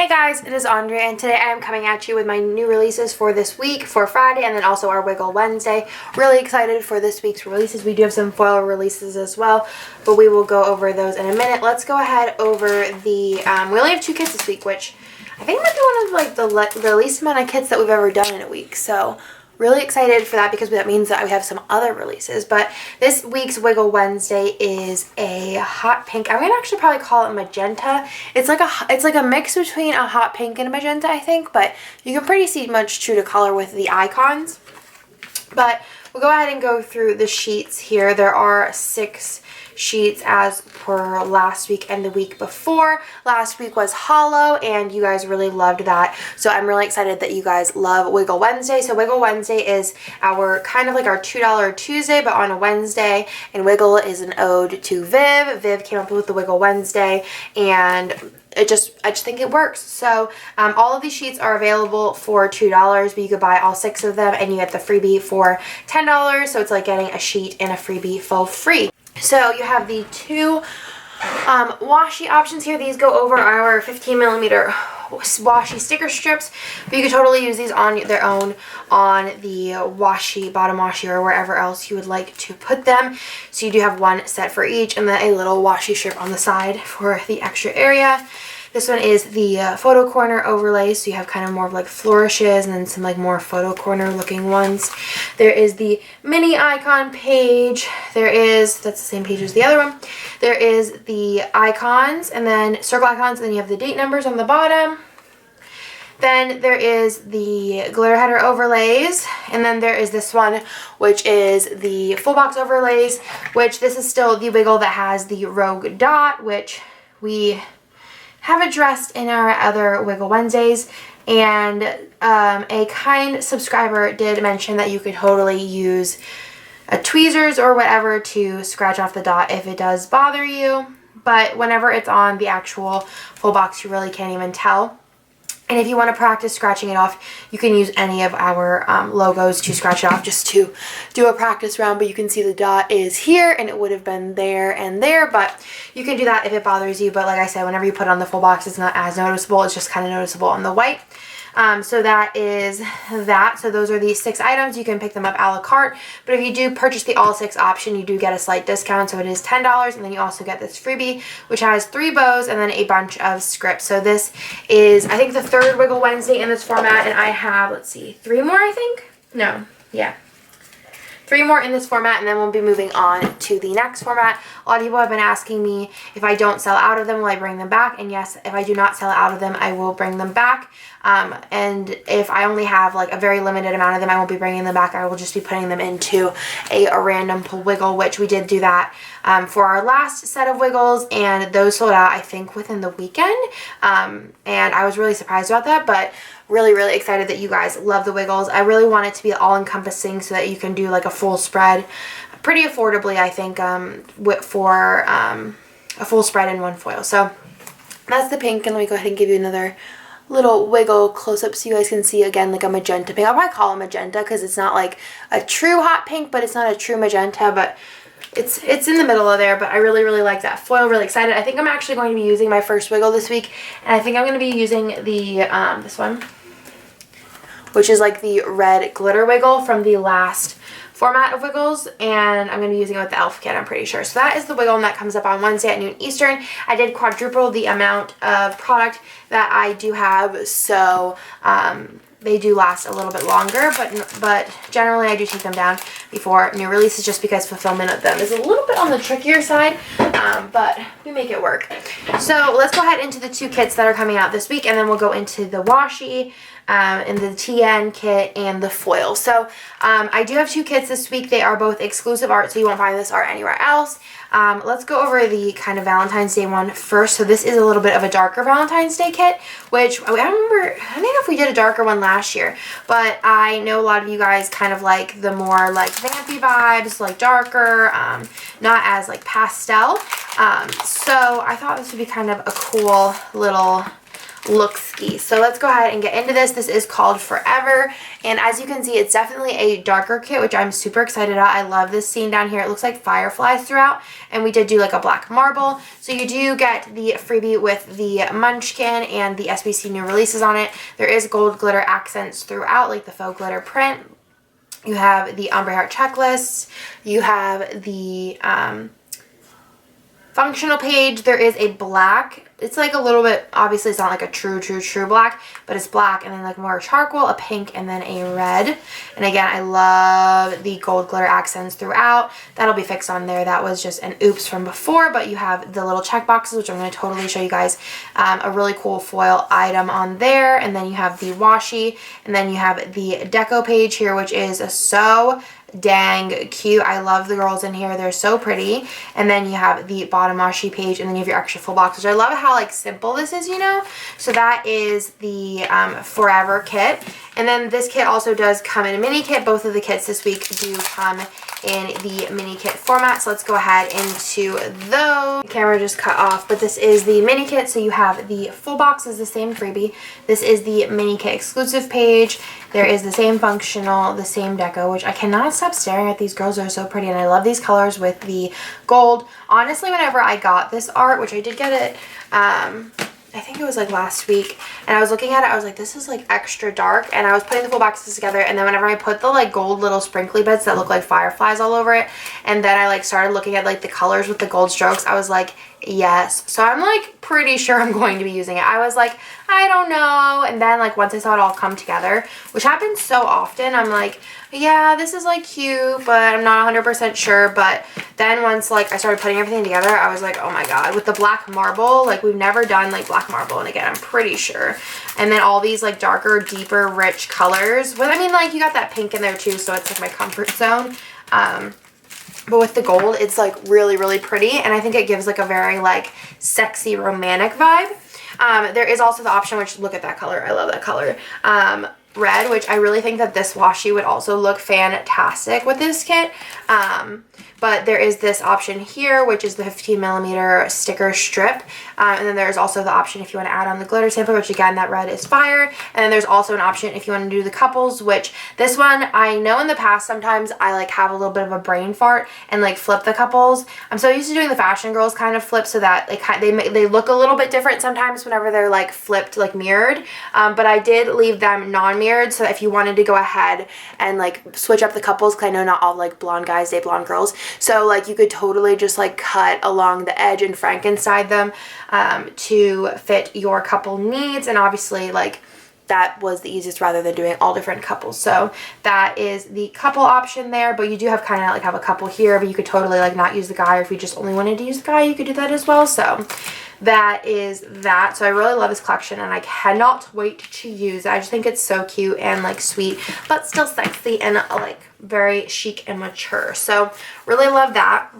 Hey guys, it is Andrea, and today I am coming at you with my new releases for this week, for Friday, and then also our Wiggle Wednesday. Really excited for this week's releases. We do have some foil releases as well, but we will go over those in a minute. Let's go ahead over the, we only have 2 kits this week, which I think might be one of the least amount of kits that we've ever done in a week, so really excited for that because that means that we have some other releases. But this week's Wiggle Wednesday is a hot pink. I'm gonna actually probably call it magenta. It's like a mix between a hot pink and a magenta, I think, but you can pretty see much true to color with the icons. But we'll go ahead and go through the sheets here. There are 6 sheets as per last week and the week before. Last week was hollow and you guys really loved that, so I'm really excited that you guys love Wiggle Wednesday. So Wiggle Wednesday is our kind of like our $2 Tuesday but on a Wednesday, and Wiggle is an ode to Viv. Viv came up with the Wiggle Wednesday, and I just think it works. So all of these sheets are available for $2, but you could buy all 6 of them and you get the freebie for $10. So it's like getting a sheet and a freebie for free. So you have the 2 washi options here. These go over our 15mm washi sticker strips, but you could totally use these on their own on the washi, bottom washi, or wherever else you would like to put them. So you do have 1 set for each, and then a little washi strip on the side for the extra area. This one is the photo corner overlay, so you have kind of more of like flourishes and then some like more photo corner looking ones. There is the mini icon page. That's the same page as the other one. There is the icons and then circle icons, and then you have the date numbers on the bottom. Then there is the glitter header overlays, and then there is this one, which is the full box overlays, which this is still the Wiggle that has the rogue dot, which we have addressed in our other Wiggle Wednesdays. And a kind subscriber did mention that you could totally use tweezers or whatever to scratch off the dot if it does bother you, but whenever it's on the actual full box you really can't even tell. And if you want to practice scratching it off, you can use any of our logos to scratch it off just to do a practice round. But you can see the dot is here and it would have been there and there, but you can do that if it bothers you. But like I said, whenever you put it on the full box, it's not as noticeable. It's just kind of noticeable on the white. So that is that. So those are the 6 items. You can pick them up a la carte, but if you do purchase the all 6 option, you do get a slight discount. So it is $10, and then you also get this freebie, which has 3 bows and then a bunch of scripts. So this is, I think, the 3rd Wiggle Wednesday in this format, and I have, let's see, 3 more, I think? No, yeah. 3 more in this format, and then we'll be moving on to the next format. A lot of people have been asking me if I don't sell out of them, will I bring them back? And yes, if I do not sell out of them, I will bring them back. And if I only have like a very limited amount of them, I won't be bringing them back. I will just be putting them into a random pull wiggle, which we did do that for our last set of wiggles, and those sold out, I think, within the weekend. And I was really surprised about that, but really excited that you guys love the wiggles. I really want it to be all-encompassing so that you can do like a full spread pretty affordably, I think, for a full spread in 1 foil. So that's the pink, and let me go ahead and give you another little wiggle close-up so you guys can see again like a magenta pink. I'll probably call it magenta because it's not like a true hot pink, but it's not a true magenta, but it's in the middle of there. But I really like that foil. Really excited. I think I'm actually going to be using my first wiggle this week, and I think I'm going to be using the this one, which is like the red glitter wiggle from the last format of wiggles, and I'm going to be using it with the elf kit, I'm pretty sure. So that is the wiggle, and that comes up on Wednesday at noon Eastern. I did quadruple the amount of product that I do have, so they do last a little bit longer, but generally I do take them down before new releases just because fulfillment of them is a little bit on the trickier side, but we make it work. So let's go ahead into the 2 kits that are coming out this week, and then we'll go into the washi, and the TN kit and the foil. So I do have 2 kits this week. They are both exclusive art, so you won't find this art anywhere else. Let's go over the kind of Valentine's Day one first. So this is a little bit of a darker Valentine's Day kit, which I don't know if we did a darker one last year, but I know a lot of you guys kind of like the more like vampy vibes, like darker, not as like pastel. So I thought this would be kind of a cool little look-ski. So let's go ahead and get into this. This is called Forever, and as you can see, it's definitely a darker kit, which I'm super excited about. I love this scene down here. It looks like fireflies throughout, and we did do like a black marble. So you do get the freebie with the munchkin and the SBC new releases on it. There is gold glitter accents throughout, like the faux glitter print. You have the ombre heart checklist. You have the functional page. There is a black, it's like a little bit, obviously it's not like a true black, but it's black, and then like more charcoal, a pink, and then a red. And again, I love the gold glitter accents throughout. That'll be fixed on there. That was just an oops from before, but you have the little check boxes, which I'm going to totally show you guys, a really cool foil item on there. And then you have the washi, and then you have the deco page here, which is so dang cute. I love the girls in here. They're so pretty. And then you have the bottom washi page, and then you have your extra full box, which I love how like simple this is, you know. So that is the Forever kit. And then this kit also does come in a mini kit. Both of the kits this week do come in the mini kit format. So let's go ahead into those. The camera just cut off, but this is the mini kit. So you have the full box is the same freebie. This is the mini kit exclusive page. There is the same functional, the same deco, which I cannot stop staring at. These girls are so pretty, and I love these colors with the gold. Honestly, whenever I got this art, which I did get it, I think it was like last week, and I was looking at it, I was like, this is like extra dark, and I was putting the full boxes together, and then whenever I put the like gold little sprinkly bits that look like fireflies all over it, and then I like started looking at like the colors with the gold strokes, I was like, yes. So I'm like pretty sure I'm going to be using it. I was like, I don't know, and then like once I saw it all come together, which happens so often, I'm like, yeah, this is like cute, but I'm not 100% sure. But then once like I started putting everything together, I was like, oh my god, with the black marble, like we've never done like black marble, and again, I'm pretty sure. And then all these like darker, deeper, rich colors. But I mean, like you got that pink in there too, so it's like my comfort zone. But with the gold, it's like really, really pretty, and I think it gives like a very like sexy, romantic vibe. There is also the option, which look at that color, I love that color. Red, which I really think that this washi would also look fantastic with this kit. But there is this option here, which is the 15mm sticker strip. And then there's also the option if you want to add on the glitter sampler, which again, that red is fire. And then there's also an option if you want to do the couples, which this one, I know in the past, sometimes I like have a little bit of a brain fart and like flip the couples. I'm so used to doing the fashion girls kind of flip, so that they look a little bit different sometimes whenever they're like flipped, like mirrored. But I did leave them non-mirrored, so that if you wanted to go ahead and like switch up the couples, because I know not all like blonde guys date blonde girls, so like you could totally just like cut along the edge and Frankenstein them to fit your couple needs. And obviously like that was the easiest rather than doing all different couples. So that is the couple option there, but you do have kind of like have a couple here, but you could totally like not use the guy, or if you just only wanted to use the guy, you could do that as well. So that is that. So I really love this collection, and I cannot wait to use it. I just think it's so cute and like sweet, but still sexy and like very chic and mature. So really love that.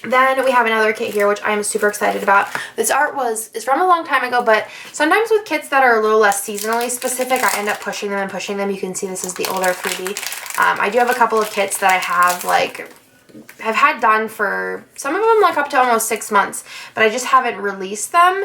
Then we have another kit here, which I am super excited about. This art is from a long time ago, but sometimes with kits that are a little less seasonally specific, I end up pushing them and pushing them. You can see this is the older freebie. I do have a couple of kits that I have like I've had done for some of them like up to almost 6 months, but I just haven't released them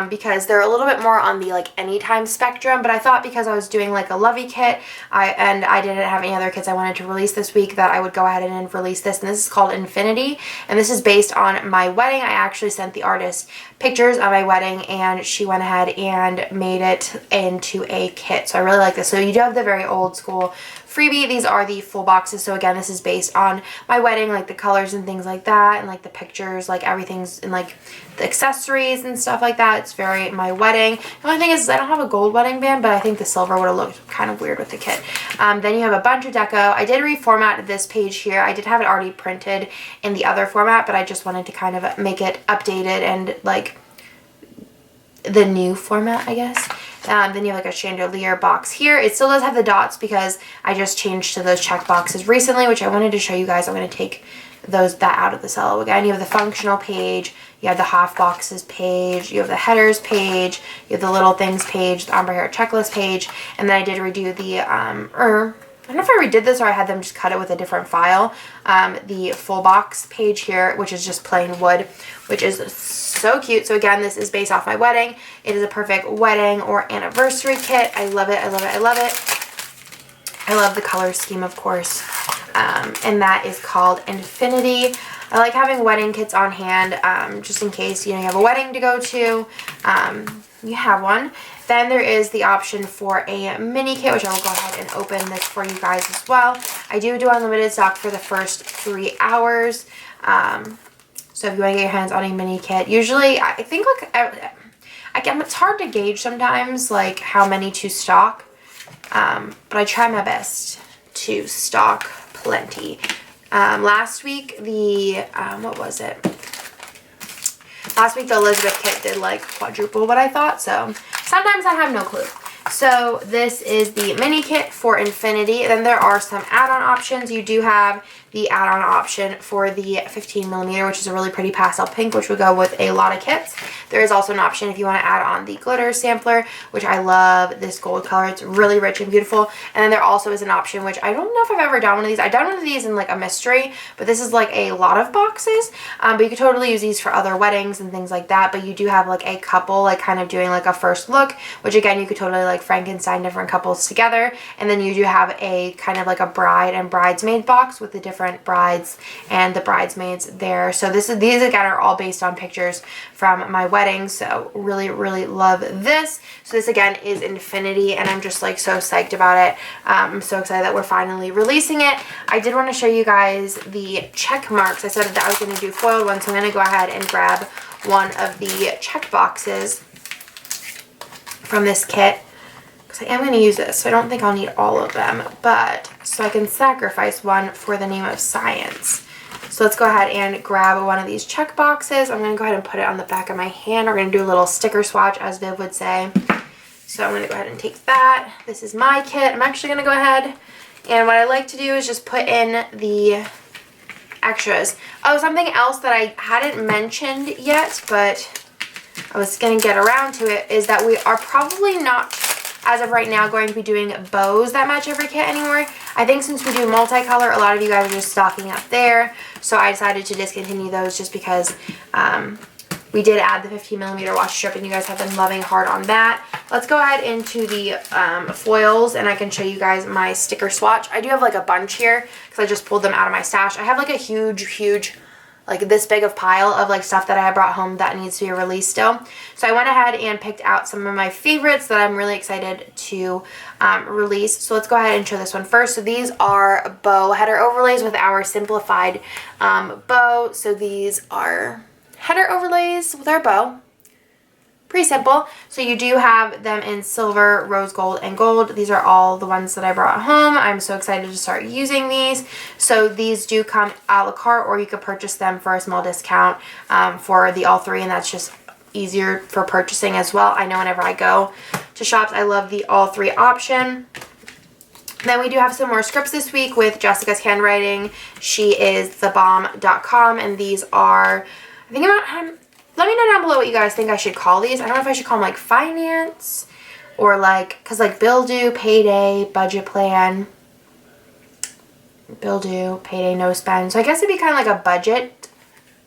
because they're a little bit more on the like anytime spectrum. But I thought because I was doing like a lovey kit and I didn't have any other kits I wanted to release this week, that I would go ahead and release this. And this is called Infinity, and this is based on my wedding. I actually sent the artist pictures of my wedding, and she went ahead and made it into a kit. So I really like this. So you do have the very old school freebie. These are the full boxes. So again, this is based on my wedding, like the colors and things like that, and like the pictures, like everything's in like the accessories and stuff like that. It's very my wedding. The only thing is I don't have a gold wedding band, but I think the silver would have looked kind of weird with the kit. Then you have a bunch of deco. I did reformat this page here. I did have it already printed in the other format, but I just wanted to kind of make it updated and like the new format, I guess. Then you have like a chandelier box here. It still does have the dots because I just changed to those check boxes recently, which I wanted to show you guys. I'm going to take that out of the cello again. You have the functional page, you have the half boxes page, you have the headers page, you have the little things page, the ombre hair checklist page, and then I did redo the I don't know if I redid this or I had them just cut it with a different file. The full box page here, which is just plain wood, which is so cute. So again, this is based off my wedding. It is a perfect wedding or anniversary kit. I love it. I love it. I love it. I love the color scheme, of course. And that is called Infinity. I like having wedding kits on hand, just in case, you know, you have a wedding to go to. You have one. Then there is the option for a mini kit, which I will go ahead and open this for you guys as well. I do unlimited stock for the first 3 hours. So if you want to get your hands on a mini kit, usually I think like it's hard to gauge sometimes like how many to stock, but I try my best to stock plenty. Last week what was it? Last week the Elizabeth kit did like quadruple what I thought, so sometimes I have no clue. So this is the mini kit for Infinity. Then there are some add-on options. You do have the add-on option for the 15mm, which is a really pretty pastel pink, which would go with a lot of kits. There is also an option if you want to add on the glitter sampler, which I love this gold color. It's really rich and beautiful. And then there also is an option, which I don't know if I've ever done one of these. I've done one of these in like a mystery, but this is like a lot of boxes. But you could totally use these for other weddings and things like that. But you do have like a couple like kind of doing like a first look, which again, you could totally like Frankenstein different couples together. And then you do have a kind of like a bride and bridesmaid box with the different brides and the bridesmaids there. So these again are all based on pictures from my wedding. So really, really love this. So this again is Infinity, and I'm just like so psyched about it. I'm so excited that we're finally releasing it. I did want to show you guys the check marks. I said that I was going to do foiled ones, so I'm going to go ahead and grab one of the check boxes from this kit. I am going to use this, so I don't think I'll need all of them, but so I can sacrifice one for the name of science. So let's go ahead and grab one of these check boxes. I'm going to go ahead and put it on the back of my hand. We're going to do a little sticker swatch, as Viv would say. So I'm going to go ahead and take that. This is my kit. I'm actually going to go ahead, and what I like to do is just put in the extras. Oh, something else that I hadn't mentioned yet, but I was going to get around to it, is that we are probably not, as of right now, going to be doing bows that match every kit anymore. I think since we do multicolor, a lot of you guys are just stocking up there. So I decided to discontinue those just because we did add the 15mm washi strip, and you guys have been loving hard on that. Let's go ahead into the foils, and I can show you guys my sticker swatch. I do have like a bunch here because I just pulled them out of my stash. I have like a huge like this big of pile of like stuff that I brought home that needs to be released still. So I went ahead and picked out some of my favorites that I'm really excited to release. So let's go ahead and show this one first. So these are bow header overlays with our simplified bow. So these are header overlays with our bow. Pretty simple. So you do have them in silver, rose gold, and gold. These are all the ones that I brought home. I'm so excited to start using these. So these do come a la carte, or you could purchase them for a small discount for the all three, and that's just easier for purchasing as well. I know whenever I go to shops, I love the all three option. Then we do have some more scripts this week with Jessica's handwriting. She is thebomb.com, and these are, I think about, let me know down below what you guys think I should call these. I don't know if I should call them like finance or like, because like bill due, payday, budget plan, bill due, payday, no spend. So I guess it'd be kind of like a budget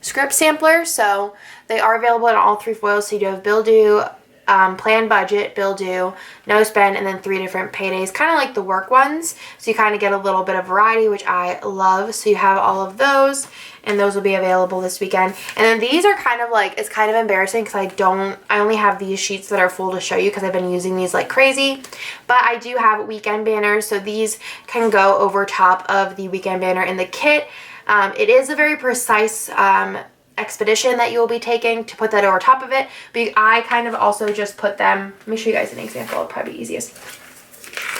script sampler. So they are available in all three foils. So you do have bill due, plan budget, bill due, no spend, and then 3 different paydays, kind of like the work ones. So you kind of get a little bit of variety, which I love. So you have all of those, and those will be available this weekend. And then these are kind of like, it's kind of embarrassing because I only have these sheets that are full to show you because I've been using these like crazy. But I do have weekend banners, so these can go over top of the weekend banner in the kit. It is a very precise expedition that you will be taking to put that over top of it, but I kind of also just put them, let me show you guys an example, it'll probably be easiest.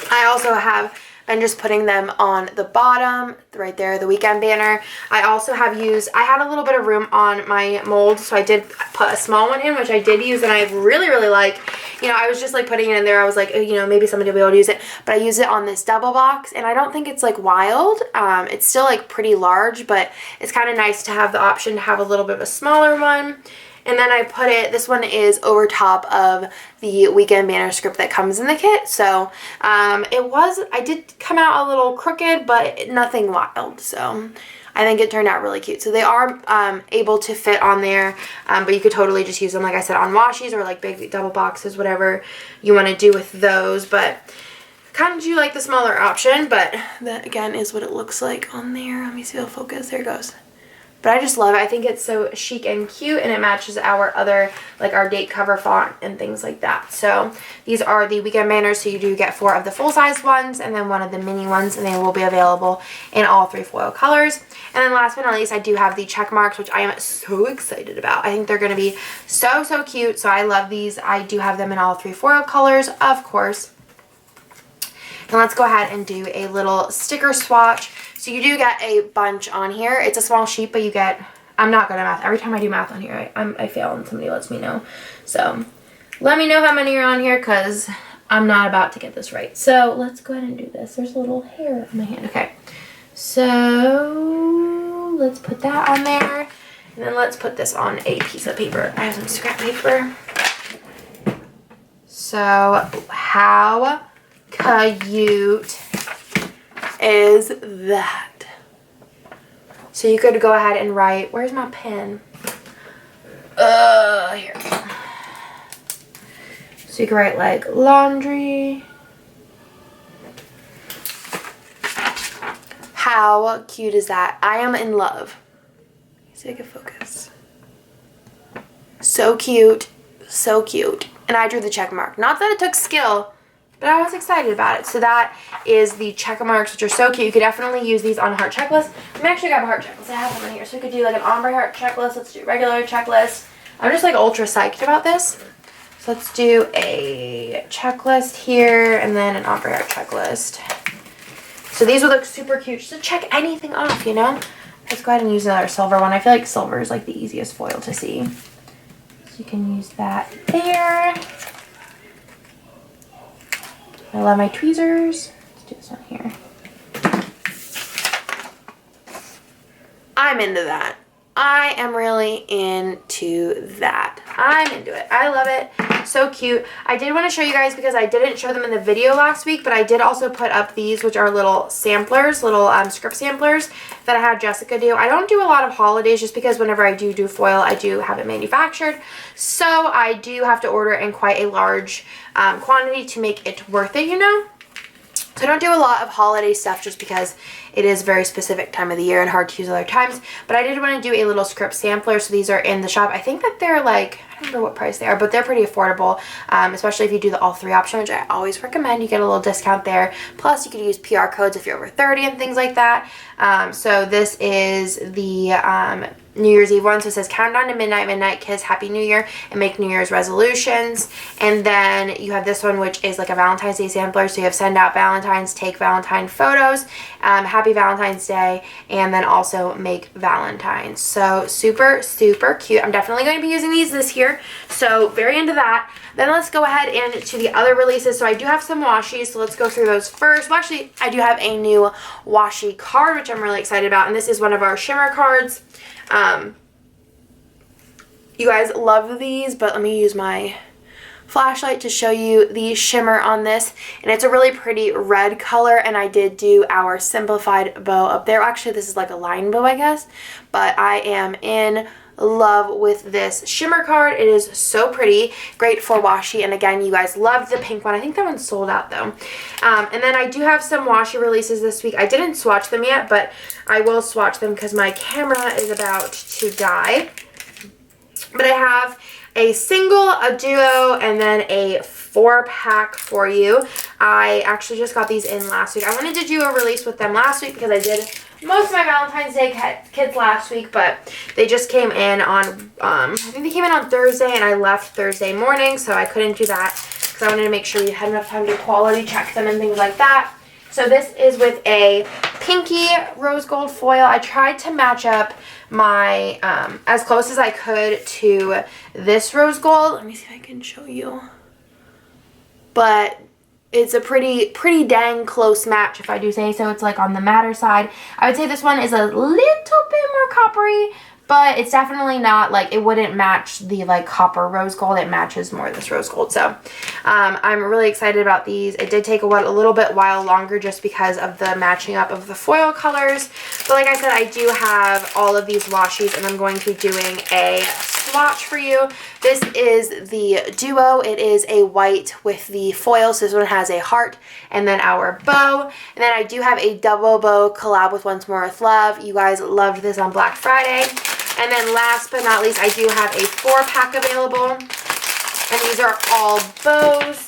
I also have been just putting them on the bottom right there, the weekend banner. I also have used, I had a little bit of room on my mold, so I did put a small one in, which I did use, and I really like, you know, I was just like putting it in there. I was like, oh, you know, maybe somebody will be able to use it, but I use it on this double box, and I don't think it's like wild. It's still like pretty large, but it's kind of nice to have the option to have a little bit of a smaller one. And then I put it, this one is over top of the weekend banner script that comes in the kit. So I did come out a little crooked, but nothing wild. So I think it turned out really cute. So they are able to fit on there, but you could totally just use them, like I said, on washies or like big double boxes, whatever you want to do with those. But kind of do like the smaller option, but that again is what it looks like on there. Let me see if it'll focus. There it goes. But I just love it. I think it's so chic and cute, and it matches our other, like our date cover font and things like that. So these are the weekend banners, so you do get 4 of the full-size ones and then 1 of the mini ones, and they will be available in all 3 foil colors. And then last but not least, I do have the check marks, which I am so excited about. I think they're going to be so, so cute, so I love these. I do have them in all 3 foil colors, of course. And let's go ahead and do a little sticker swatch. So you do get a bunch on here. It's a small sheet, but you get, I'm not good at math. Every time I do math on here, I fail and somebody lets me know. So let me know how many are on here because I'm not about to get this right. So let's go ahead and do this. There's a little hair on my hand. Okay. So let's put that on there. And then let's put this on a piece of paper. I have some scrap paper. So how cute is that? So you could go ahead and write, where's my pen? Here. So you could write like laundry. How cute is that? I am in love. See if I can focus. So cute. So cute. And I drew the check mark. Not that it took skill, but I was excited about it. So that is the check marks, which are so cute. You could definitely use these on heart checklists. I'm actually grab a heart checklist. I have them in here. So we could do like an ombre heart checklist. Let's do regular checklist. I'm just like ultra psyched about this. So let's do a checklist here and then an ombre heart checklist. So these would look super cute just to check anything off, you know? Let's go ahead and use another silver one. I feel like silver is like the easiest foil to see. So you can use that there. I love my tweezers. Let's do this one here. I'm into that. I am really into that. I'm into it. I love it. So cute. I did want to show you guys because I didn't show them in the video last week, but I did also put up these, which are little samplers, little script samplers that I had Jessica do. I don't do a lot of holidays just because whenever I do foil, I do have it manufactured. So I do have to order in quite a large quantity to make it worth it, you know? So I don't do a lot of holiday stuff just because it is a very specific time of the year and hard to use other times. But I did want to do a little script sampler. So these are in the shop. I think that they're like, I don't remember what price they are, but they're pretty affordable, especially if you do the all 3 option, which I always recommend. You get a little discount there. Plus, you could use PR codes if you're over 30 and things like that. So this is the New Year's Eve one. So it says countdown to midnight, kiss, Happy New Year, and make New Year's resolutions. And then you have this one, which is like a Valentine's Day sampler. So you have send out Valentine's, take Valentine photos, Happy Valentine's Day, and then also make Valentine's. So super, super cute. I'm definitely going to be using these this year. So very into that. Then let's go ahead and to the other releases. So I do have some washies, so let's go through those first. Well, actually, I do have a new washi card, which I'm really excited about, and this is one of our shimmer cards. You guys love these, but let me use my flashlight to show you the shimmer on this, and it's a really pretty red color, and I did do our simplified bow up there. Actually, this is like a line bow, I guess, but I am in love with this shimmer card. It is so pretty, great for washi, and again, you guys loved the pink one. I think that one's sold out though. And then I do have some washi releases this week. I didn't swatch them yet, but I will swatch them because my camera is about to die. But I have a single, a duo, and then a 4-pack for you. I actually just got these in last week. I wanted to do a release with them last week because I did most of my Valentine's Day kits last week, but they just came in on, I think they came in on Thursday, and I left Thursday morning, so I couldn't do that because I wanted to make sure we had enough time to quality check them and things like that. So this is with a pinky rose gold foil. I tried to match up my, as close as I could to this rose gold. Let me see if I can show you. But it's a pretty dang close match, if I do say so. It's like on the matter side. I would say this one is a little bit more coppery, but it's definitely not like, it wouldn't match the like copper rose gold. It matches more this rose gold. So I'm really excited about these. It did take a little bit while longer just because of the matching up of the foil colors. But like I said, I do have all of these washies, and I'm going to be doing a swatch for you. This is the duo. It is a white with the foil, so this one has a heart and then our bow. And then I do have a double bow collab with Once More With Love. You guys loved this on Black Friday. And then last but not least, I do have a 4-pack available, and these are all bows.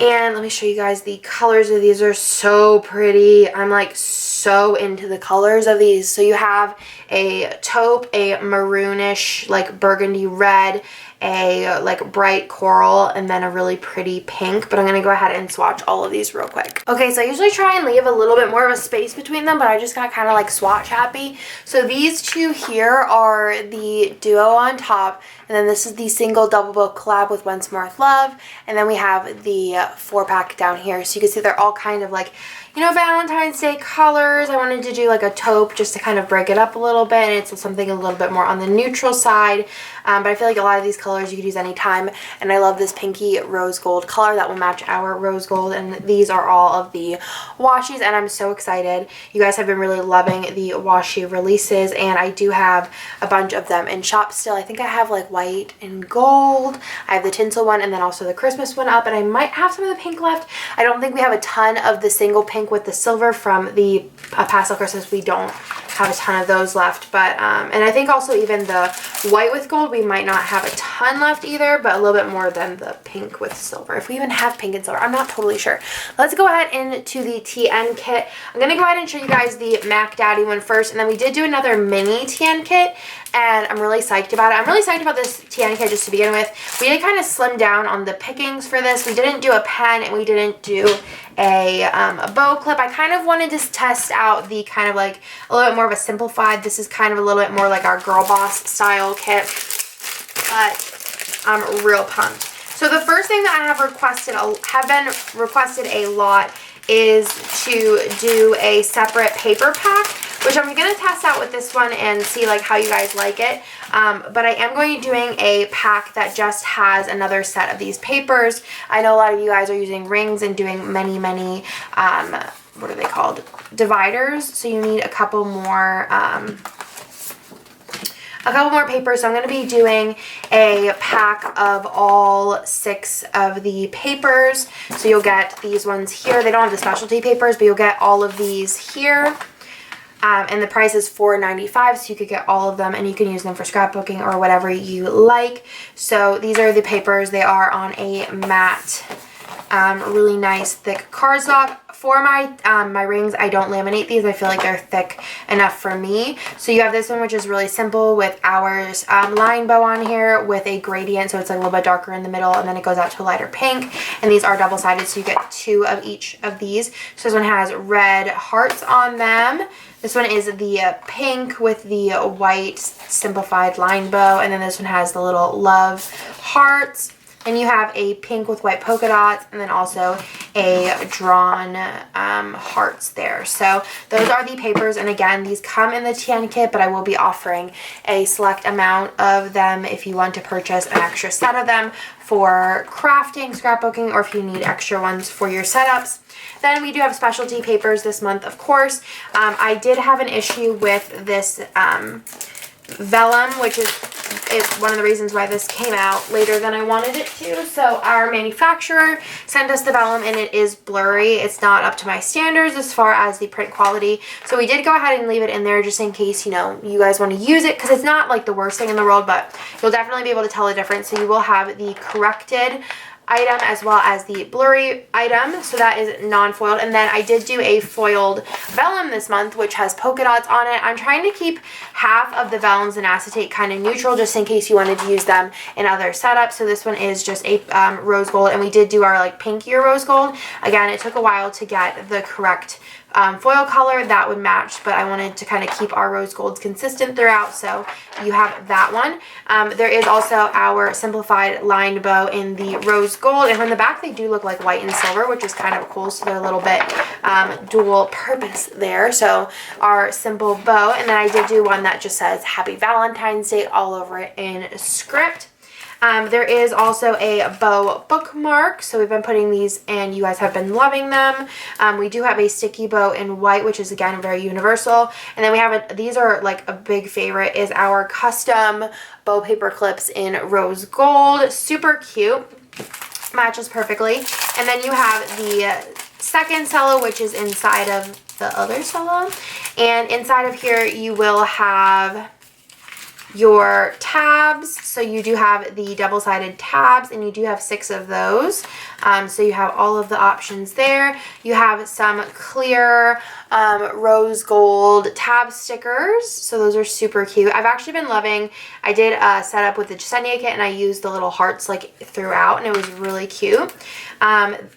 And let me show you guys the colors of these. Are so pretty. I'm like so into the colors of these. So you have a taupe, a maroonish like burgundy red, a like bright coral, and then a really pretty pink. But I'm going to go ahead and swatch all of these real quick. Okay, so I usually try and leave a little bit more of a space between them, but I just got kind of like swatch happy. So these two here are the duo on top, and then this is the single double bow collab with Once More With Love, and then we have the 4-pack down here. So you can see they're all kind of like, you know, Valentine's Day colors. I wanted to do like a taupe just to kind of break it up a little bit, and it's something a little bit more on the neutral side. But I feel like a lot of these colors you could use anytime, and I love this pinky rose gold color that will match our rose gold. And these are all of the washies, and I'm so excited. You guys have been really loving the washi releases, and I do have a bunch of them in shop still. I think I have like white and gold. I have the tinsel one, and then also the Christmas one up, and I might have some of the pink left. I don't think we have a ton of the single pink with the silver from the pastel Christmas. We don't have a ton of those left, but and I think also even the white with gold we might not have a ton left either, but a little bit more than the pink with silver, if we even have pink and silver. I'm not totally sure. Let's go ahead into the TN kit. I'm gonna go ahead and show you guys the Mac Daddy one first, and then we did do another mini TN kit, and I'm really psyched about it. I'm really psyched about this TN kit just to begin with. We did kind of slim down on the pickings for this. We didn't do a pen, and we didn't do a bow clip. I kind of wanted to test out the kind of like a little bit more of a simplified. This is kind of a little bit more like our Girl Boss style kit, but I'm real pumped. So the first thing that I have been requested a lot is to do a separate paper pack, which I'm going to test out with this one and see like how you guys like it. But I am going to be doing a pack that just has another set of these papers. I know a lot of you guys are using rings and doing many, what are they called? Dividers. So you need a couple more papers. So I'm going to be doing a pack of all 6 of the papers. So you'll get these ones here. They don't have the specialty papers, but you'll get all of these here. And the price is $4.95, so you could get all of them, and you can use them for scrapbooking or whatever you like. So these are the papers. They are on a matte, really nice thick cardstock. For my rings, I don't laminate these. I feel like they're thick enough for me. So you have this one, which is really simple with ours line bow on here with a gradient, so it's like a little bit darker in the middle, and then it goes out to a lighter pink. And these are double-sided, so you get 2 of each of these. So this one has red hearts on them. This one is the pink with the white simplified line bow, and then this one has the little love hearts. And you have a pink with white polka dots, and then also a drawn hearts there. So those are the papers, and again, these come in the TN kit, but I will be offering a select amount of them if you want to purchase an extra set of them for crafting, scrapbooking, or if you need extra ones for your setups. Then we do have specialty papers this month, of course. I did have an issue with this vellum, which is one of the reasons why this came out later than I wanted it to. So our manufacturer sent us the vellum, and it is blurry. It's not up to my standards as far as the print quality. So we did go ahead and leave it in there just in case, you know, you guys want to use it, because it's not like the worst thing in the world, but you'll definitely be able to tell the difference. So you will have the corrected item as well as the blurry item, so that is non-foiled. And then I did do a foiled vellum this month, which has polka dots on it. I'm trying to keep half of the vellums and acetate kind of neutral, just in case you wanted to use them in other setups. So this one is just a rose gold, and we did do our like pinkier rose gold. Again, it took a while to get the correct foil color that would match, but I wanted to kind of keep our rose golds consistent throughout, so you have that one. There is also our simplified lined bow in the rose gold, and from the back they do look like white and silver, which is kind of cool, so they're a little bit dual purpose there. So our simple bow, and then I did do one that just says Happy Valentine's Day all over it in script. There is also a bow bookmark, so we've been putting these in. You guys have been loving them. We do have a sticky bow in white, which is again very universal. And then we have these are like a big favorite, is our custom bow paper clips in rose gold. Super cute, matches perfectly. And then you have the second cello, which is inside of the other cello. And inside of here you will have your tabs. So you do have the double-sided tabs, and you do have 6 of those. So you have all of the options there. You have some clear rose gold tab stickers, so those are super cute. I've actually been loving, I did a setup with the Ksenia kit, and I used the little hearts like throughout, and it was really cute.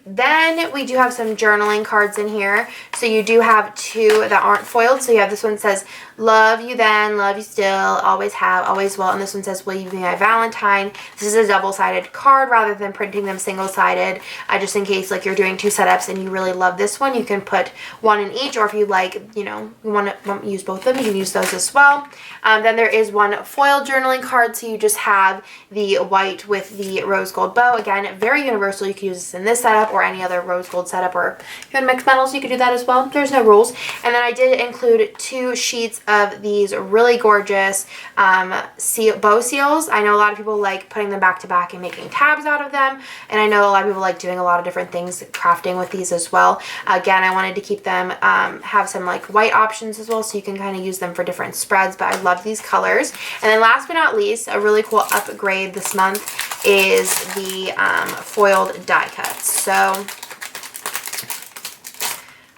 Then we do have some journaling cards in here. So you do have 2 that aren't foiled. So you have this one says, love you then, love you still, always have, always will. And this one says, will you be my Valentine? This is a double-sided card rather than printing them single-sided. Just in case like you're doing 2 setups and you really love this one, you can put 1 in each, or if you like, you know, you want to use both of them, you can use those as well. Then there is one foil journaling card, so you just have the white with the rose gold bow. Again, very universal. You can use this in this setup or any other rose gold setup, or if you want to mix metals, you can do that as well. There's no rules. And then I did include 2 sheets of these really gorgeous bow seals. I know a lot of people like putting them back to back and making tabs out of them, and I know a lot of people like doing a lot of different things crafting with these as well. Again, I wanted to keep them have some like white options as well, so you can kind of use them for different spreads, but I love these colors. And then last but not least, a really cool upgrade this month is the foiled die cuts. So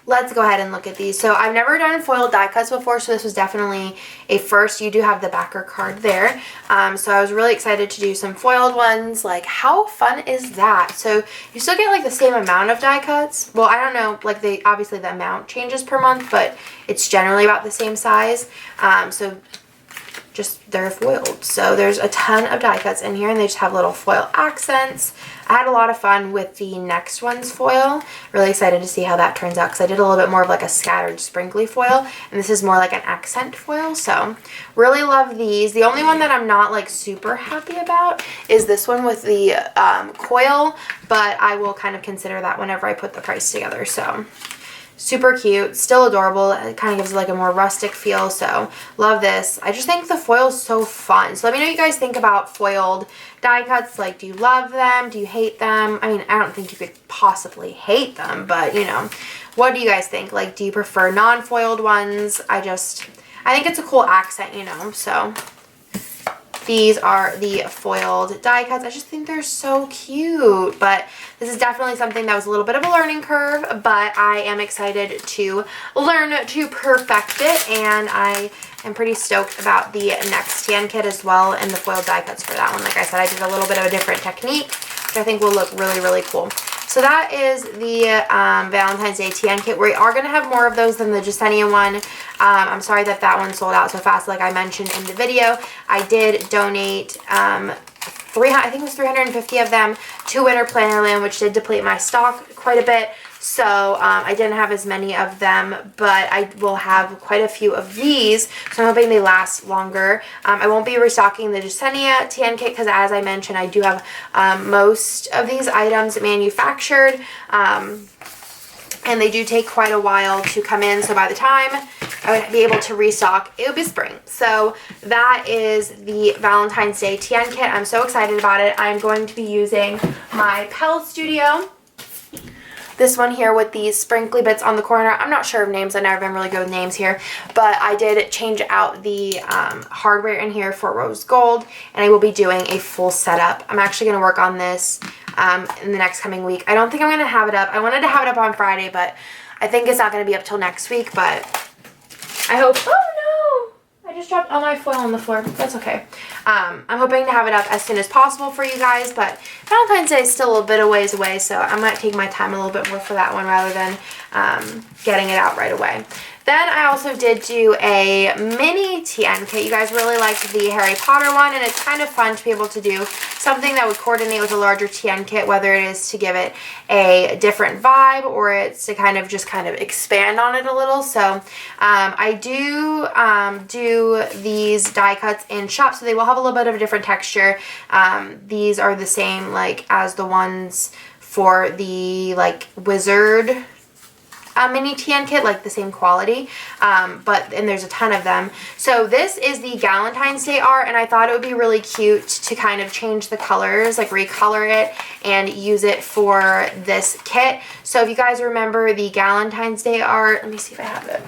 let's go ahead and look at these. So I've never done foiled die cuts before, so this was definitely a first. You do have the backer card there. So I was really excited to do some foiled ones. Like, how fun is that? So you still get like the same amount of die cuts. Well, I don't know, like obviously the amount changes per month, but it's generally about the same size. So just they're foiled. So there's a ton of die cuts in here, and they just have little foil accents. I had a lot of fun with the next one's foil. Really excited to see how that turns out, because I did a little bit more of like a scattered sprinkly foil, and this is more like an accent foil. So really love these. The only one that I'm not like super happy about is this one with the coil, but I will kind of consider that whenever I put the price together. So super cute, still adorable. It kind of gives it like a more rustic feel, so love this. I just think the foil is so fun. So let me know what you guys think about foiled die cuts. Like, do you love them? Do you hate them? I mean, I don't think you could possibly hate them, but you know, what do you guys think? Like, do you prefer non-foiled ones? I think it's a cool accent, you know, so these are the foiled die cuts. I just think they're so cute, but this is definitely something that was a little bit of a learning curve, but I am excited to learn to perfect it, and I am pretty stoked about the next tan kit as well, and the foiled die cuts for that one. Like I said, I did a little bit of a different technique, which I think will look really, really cool. So that is the Valentine's Day tan kit. We are going to have more of those than the Ksenia one. I'm sorry that that one sold out so fast, like I mentioned in the video. I did donate I think it was 350 of them to Winter Plannerland, which did deplete my stock quite a bit. So I didn't have as many of them, but I will have quite a few of these, so I'm hoping they last longer. I won't be restocking the Ksenia tan kit because, as I mentioned, I do have most of these items manufactured, and they do take quite a while to come in, so by the time I would be able to restock, it would be spring. So that is the Valentine's Day tan kit. I'm so excited about it. I'm going to be using my Pell Studio. This one here with these sprinkly bits on the corner. I'm not sure of names. I've never been really good with names here. But I did change out the hardware in here for rose gold. And I will be doing a full setup. I'm actually going to work on this in the next coming week. I don't think I'm going to have it up. I wanted to have it up on Friday, but I think it's not going to be up till next week. But I hope... Oh no! I just dropped all my foil on the floor. That's okay. I'm hoping to have it up as soon as possible for you guys, but Valentine's Day is still a bit of ways away, so I might take my time a little bit more for that one rather than getting it out right away. Then I also did do a mini TN kit. You guys really liked the Harry Potter one, and it's kind of fun to be able to do something that would coordinate with a larger TN kit, whether it is to give it a different vibe or it's to kind of expand on it a little. So I do these die cuts in shop, so they will have a little bit of a different texture. These are the same like as the ones for the like wizard mini TN kit, like the same quality, and there's a ton of them. So this is the Galentine's Day art, and I thought it would be really cute to kind of change the colors, like recolor it and use it for this kit. So if you guys remember the Galentine's Day art, let me see if I have it.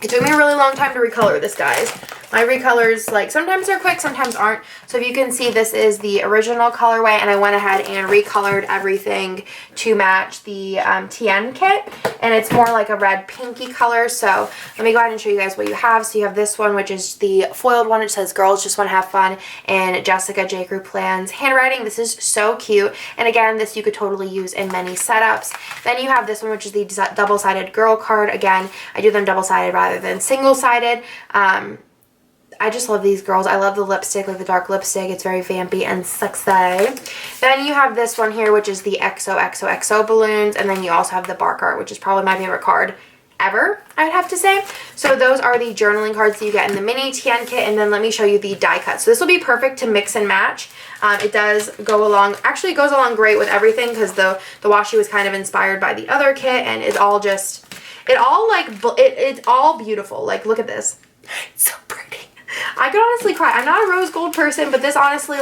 It took me a really long time to recolor this, guys. My recolors, like, sometimes they're quick, sometimes aren't. So if you can see, this is the original colorway, and I went ahead and recolored everything to match the TN kit. And it's more like a red pinky color. So let me go ahead and show you guys what you have. So you have this one, which is the foiled one. It says girls just want to have fun, and Jessica J. Crew Plans handwriting. This is so cute. And again, this you could totally use in many setups. Then you have this one, which is the double-sided girl card. Again, I do them double-sided rather than single-sided. I just love these girls. I love the lipstick, like the dark lipstick. It's very vampy and sexy. Then you have this one here, which is the XOXOXO balloons. And then you also have the bark art, which is probably my favorite card ever, I would have to say. So those are the journaling cards that you get in the mini TN kit. And then let me show you the die cut. So this will be perfect to mix and match. It does go along, actually it goes along great with everything, because the washi was kind of inspired by the other kit, and it's all just, it's all beautiful. Like, look at this. It's so pretty. I could honestly cry. I'm not a rose gold person, but this honestly,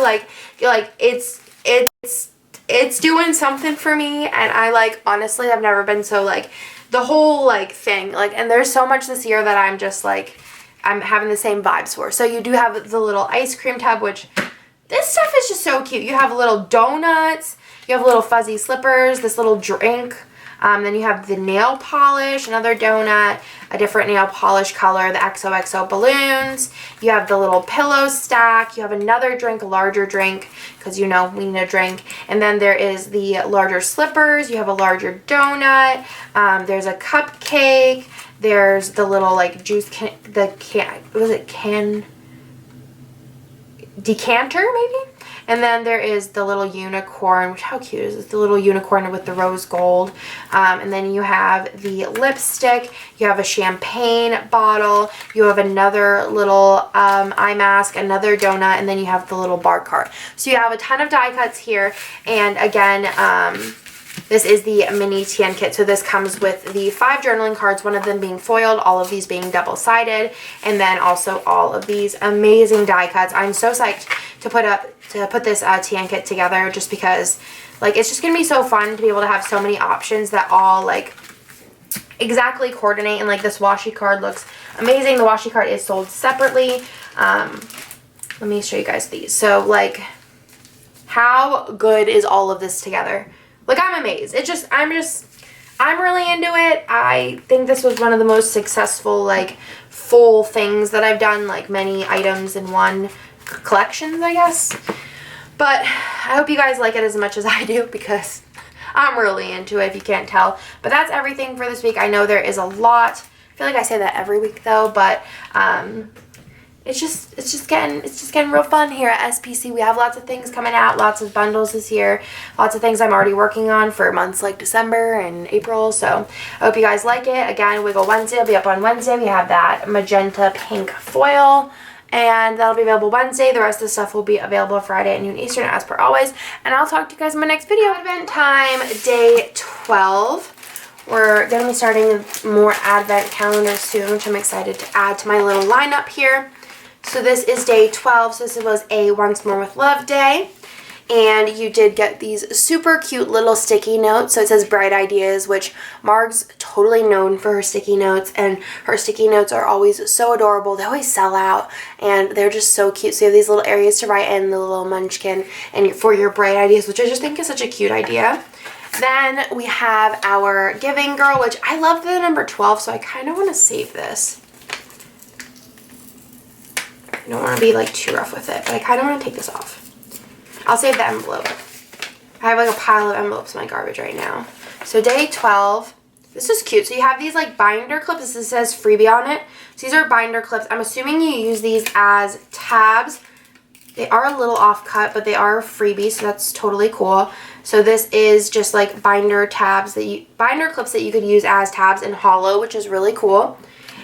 it's doing something for me. And I, like, honestly, I've never been so, like, the whole, like, thing, like, and there's so much this year that I'm just, like, I'm having the same vibes for. So you do have the little ice cream tub, which this stuff is just so cute. You have little donuts, you have little fuzzy slippers, this little drink. Then you have the nail polish, another donut, a different nail polish color, the XOXO balloons. You have the little pillow stack. You have another drink, a larger drink, because you know we need a drink. And then there is the larger slippers. You have a larger donut. There's a cupcake. There's the little like juice decanter maybe? And then there is the little unicorn, which, how cute is this? The little unicorn with the rose gold. And then you have the lipstick. You have a champagne bottle. You have another little eye mask, another donut, and then you have the little bar cart. So you have a ton of die cuts here. And again, this is the mini TN kit. So this comes with the 5 journaling cards, one of them being foiled, all of these being double-sided, and then also all of these amazing die cuts. I'm so psyched to put this TN kit together, just because, like, it's just gonna be so fun to be able to have so many options that all, like, exactly coordinate. And, like, this washi card looks amazing. The washi card is sold separately. Let me show you guys these. So, like, how good is all of this together? Like, I'm amazed. I'm really into it. I think this was one of the most successful, like, full things that I've done, like, many items in one collections, I guess. But I hope you guys like it as much as I do, because I'm really into it, if you can't tell. But that's everything for this week. I know there is a lot. I feel like I say that every week, though, but it's just getting real fun here at SPC. We have lots of things coming out, lots of bundles this year, lots of things I'm already working on for months like December and April. So I hope you guys like it. Again, Wiggle Wednesday will be up on Wednesday. We have that magenta pink foil, and that'll be available Wednesday. The rest of the stuff will be available Friday at noon Eastern, as per always. And I'll talk to you guys in my next video. Advent time, day 12. We're going to be starting more advent calendars soon, which I'm excited to add to my little lineup here. So this is day 12, so this was a Once More with Love day. And you did get these super cute little sticky notes. So it says Bright Ideas, which Marg's totally known for her sticky notes. And her sticky notes are always so adorable. They always sell out. And they're just so cute. So you have these little areas to write in, the little munchkin, and for your Bright Ideas, which I just think is such a cute idea. Then we have our Giving Girl, which I love the number 12, so I kind of want to save this. I don't want to be like too rough with it, but I kind of want to take this off. I'll save the envelope. I have like a pile of envelopes in my garbage right now. So day 12. This is cute. So you have these like binder clips. This says freebie on it. So these are binder clips. I'm assuming you use these as tabs. They are a little off cut, but they are freebie, so that's totally cool. So this is just like binder clips that you could use as tabs in hollow, which is really cool.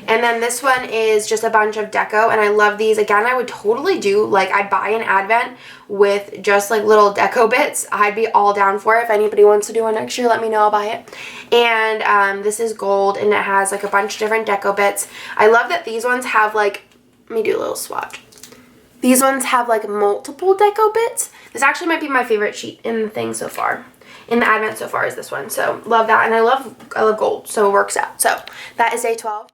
And then this one is just a bunch of deco, and I love these. Again, I would totally do, like, I'd buy an advent with just, like, little deco bits. I'd be all down for it. If anybody wants to do one next year, let me know, I'll buy it. And this is gold, and it has, like, a bunch of different deco bits. I love that these ones have, like, let me do a little swatch. These ones have, like, multiple deco bits. This actually might be my favorite sheet in the thing so far. In the advent so far is this one. So, love that. And I love gold, so it works out. So, that is day 12.